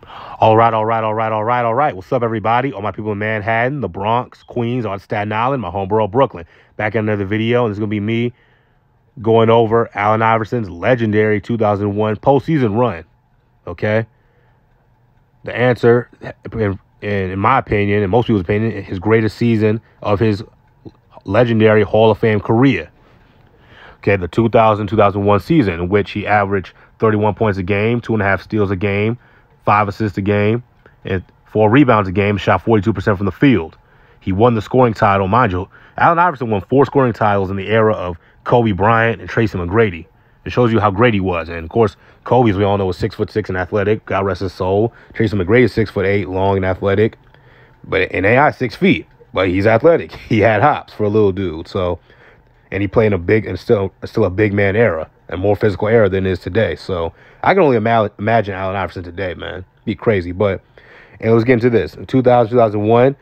All right. What's up, everybody? All my people in Manhattan, the Bronx, Queens, on Staten Island, my homeborough, Brooklyn. Back in another video, and this is going to be me going over Allen Iverson's legendary 2001 postseason run. Okay? The answer, in my opinion, and most people's opinion, his greatest season of his legendary Hall of Fame career. Okay, the 2000-2001 season, in which he averaged 31 points a game, 2.5 steals a game, 5 assists a game, and 4 rebounds a game, shot 42% from the field. He won the scoring title. Mind you, Allen Iverson won 4 scoring titles in the era of Kobe Bryant and Tracy McGrady. It shows you how great he was. And, of course, Kobe, as we all know, was 6'6" and athletic. God rest his soul. Tracy McGrady is 6'8", long and athletic. But in AI, 6 feet. But he's athletic. He had hops for a little dude. So, and he played in a big and still a big man era, a more physical era than it is today. So I can only imagine Allen Iverson today, man. Be crazy. But, and let's get into this. In 2000-2001,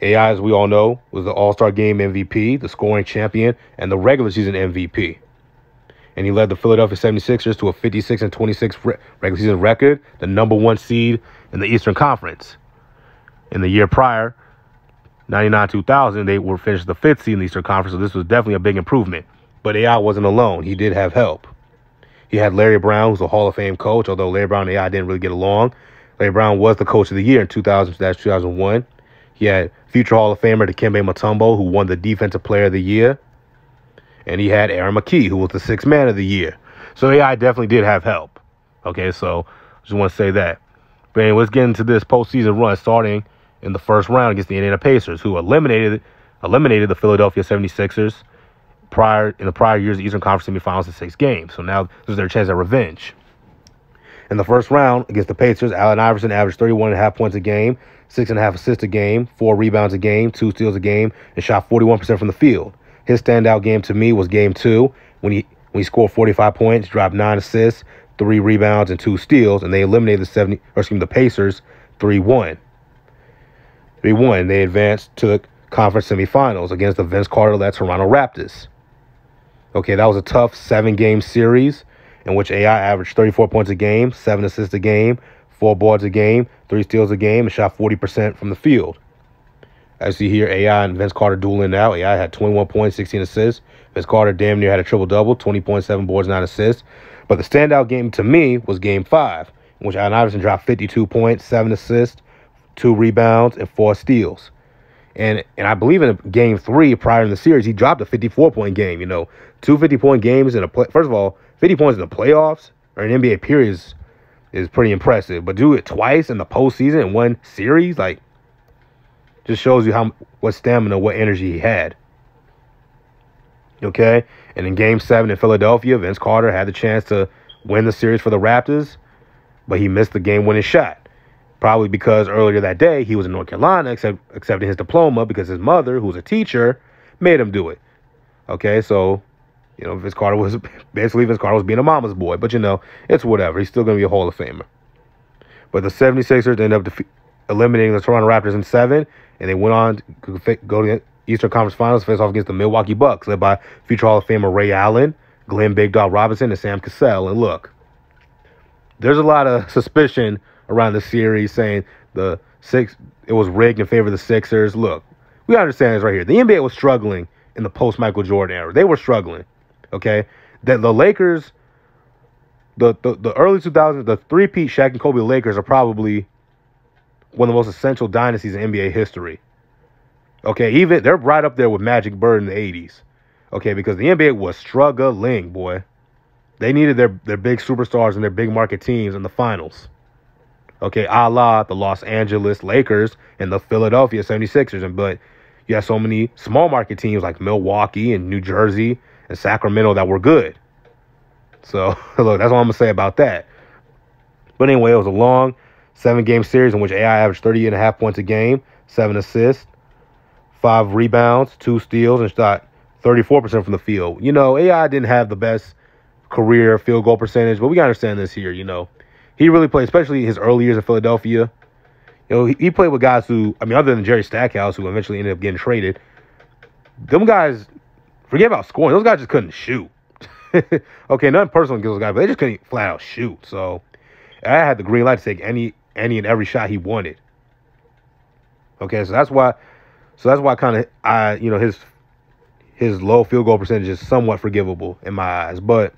AI, as we all know, was the All-Star Game MVP, the scoring champion, and the regular season MVP. And he led the Philadelphia 76ers to a 56-26 regular season record, the #1 seed in the Eastern Conference. In the year prior, 99-2000, they were finished the 5th seed in the Eastern Conference, so this was definitely a big improvement. But AI wasn't alone. He did have help. He had Larry Brown, who's a Hall of Fame coach, although Larry Brown and AI didn't really get along. Larry Brown was the coach of the year in 2000-2001. He had future Hall of Famer Dikembe Mutombo, who won the Defensive Player of the Year. And he had Aaron McKee, who was the 6th Man of the Year. So AI definitely did have help. Okay, so I just want to say that. But anyway, let's get into this postseason run, starting in the first round against the Indiana Pacers, who eliminated the Philadelphia 76ers in the prior year's Eastern Conference semifinals in 6 games. So now this is their chance at revenge. In the first round against the Pacers, Allen Iverson averaged 31.5 points a game, 6.5 assists a game, 4 rebounds a game, 2 steals a game, and shot 41% from the field. His standout game to me was Game 2 when he scored 45 points, dropped 9 assists, 3 rebounds, and 2 steals, and they eliminated the Pacers 3-1. 3-1. They advanced to the conference semifinals against the Vince Carter-led Toronto Raptors. Okay, that was a tough 7-game series in which AI averaged 34 points a game, 7 assists a game, 4 boards a game, 3 steals a game, and shot 40% from the field. As you see here, AI and Vince Carter dueling out. AI had 21 points, 16 assists. Vince Carter damn near had a triple-double, 20.7 boards, 9 assists. But the standout game to me was Game 5, in which Allen Iverson dropped 52 points, 7 assists, 2 rebounds, and 4 steals. And I believe in Game 3 prior in the series, he dropped a 54-point game. You know, 2 50-point games in first of all, 50 points in the playoffs or an NBA period is pretty impressive. But do it twice in the postseason in one series, like, just shows you what stamina, what energy he had. Okay? And in Game 7 in Philadelphia, Vince Carter had the chance to win the series for the Raptors, but he missed the game-winning shot. Probably because earlier that day, he was in North Carolina accepting his diploma because his mother, who was a teacher, made him do it. Okay, so, you know, Vince Carter was being a mama's boy. But, you know, it's whatever. He's still going to be a Hall of Famer. But the 76ers ended up eliminating the Toronto Raptors in 7, and they went on to go to the Eastern Conference Finals, face off against the Milwaukee Bucks, led by future Hall of Famer Ray Allen, Glenn Big Dog Robinson, and Sam Cassell. And look, there's a lot of suspicion around the series saying it was rigged in favor of the Sixers. Look, we understand this right here. The NBA was struggling in the post-Michael Jordan era. They were struggling, okay? That the Lakers, the early 2000s, the three-peat Shaq and Kobe Lakers are probably one of the most essential dynasties in NBA history. Okay, even they're right up there with Magic Bird in the 80s. Okay, because the NBA was struggling, boy. They needed their big superstars and their big market teams in the finals. Okay, a la the Los Angeles Lakers and the Philadelphia 76ers. But you have so many small market teams like Milwaukee and New Jersey and Sacramento that were good. So, look, that's all I'm going to say about that. But anyway, it was a long 7-game series in which AI averaged 30.5 points a game, 7 assists, 5 rebounds, 2 steals, and shot 34% from the field. You know, AI didn't have the best career field goal percentage, but we got to understand this here, you know. He really played, especially his early years in Philadelphia. You know, he played with guys who, I mean, other than Jerry Stackhouse, who eventually ended up getting traded. Them guys, forget about scoring. Those guys just couldn't shoot. Okay, nothing personal against those guys, but they just couldn't flat out shoot. So I had the green light to take any and every shot he wanted. Okay, so that's why kind of his low field goal percentage is somewhat forgivable in my eyes. But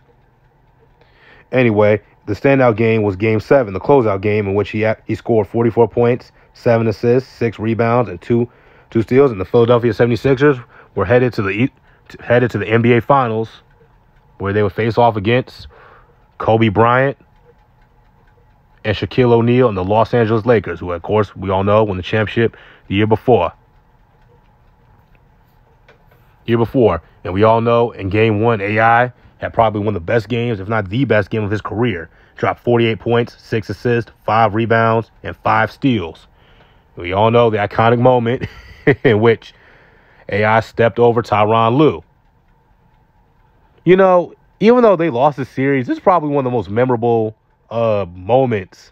anyway, the standout game was Game 7, the closeout game, in which he scored 44 points, 7 assists, 6 rebounds, and two steals. And the Philadelphia 76ers were headed to the NBA Finals, where they would face off against Kobe Bryant and Shaquille O'Neal and the Los Angeles Lakers, who, of course, we all know won the championship the year before. And we all know in Game 1, AI had probably one of the best games, if not the best game of his career. Dropped 48 points, 6 assists, 5 rebounds, and 5 steals. We all know the iconic moment in which AI stepped over Tyronn Lue. You know, even though they lost the series, this is probably one of the most memorable moments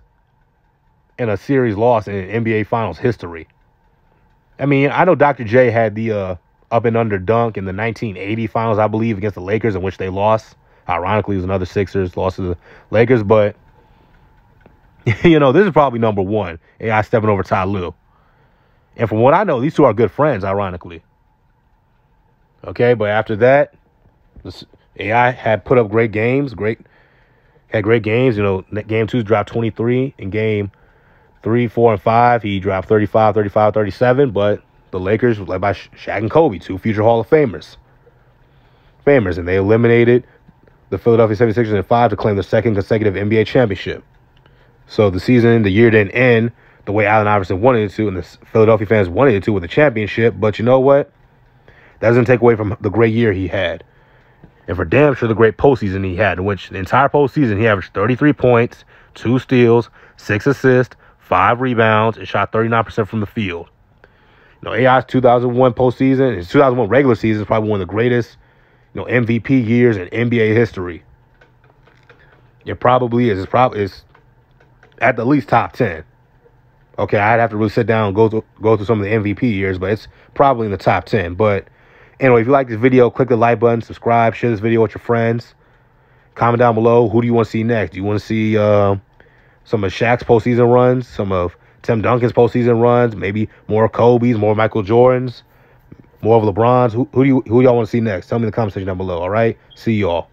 in a series loss in NBA Finals history. I mean, I know Dr. J had the up and under dunk in the 1980 Finals, I believe, against the Lakers, in which they lost. Ironically, it was another Sixers loss to the Lakers, but you know, this is probably number one. AI stepping over Ty Lue. And from what I know, these two are good friends, ironically. Okay, but after that, AI had put up great games. Had great games. You know, Game 2 dropped 23. In Game 3, 4, and 5, he dropped 35, 35, 37. But the Lakers, led by Shaq and Kobe, two future Hall of Famers. And they eliminated the Philadelphia 76ers in 5 to claim their second consecutive NBA championship. So the year didn't end the way Allen Iverson wanted it to, and the Philadelphia fans wanted it to, with a championship. But you know what? That doesn't take away from the great year he had. And for damn sure the great postseason he had, in which the entire postseason he averaged 33 points, 2 steals, 6 assists, 5 rebounds, and shot 39% from the field. You know, AI's 2001 postseason, his 2001 regular season is probably one of the greatest, you know, MVP years in NBA history. It probably is. It's at the least top 10. Okay, I'd have to really sit down and go through some of the MVP years, but it's probably in the top 10. But anyway, if you like this video, click the like button, subscribe, share this video with your friends. Comment down below, who do you want to see next? Do you want to see some of Shaq's postseason runs, some of Tim Duncan's postseason runs, maybe more Kobe's, more Michael Jordan's, more of LeBron's? Who y'all want to see next? Tell me in the comment section down below, all right? See y'all.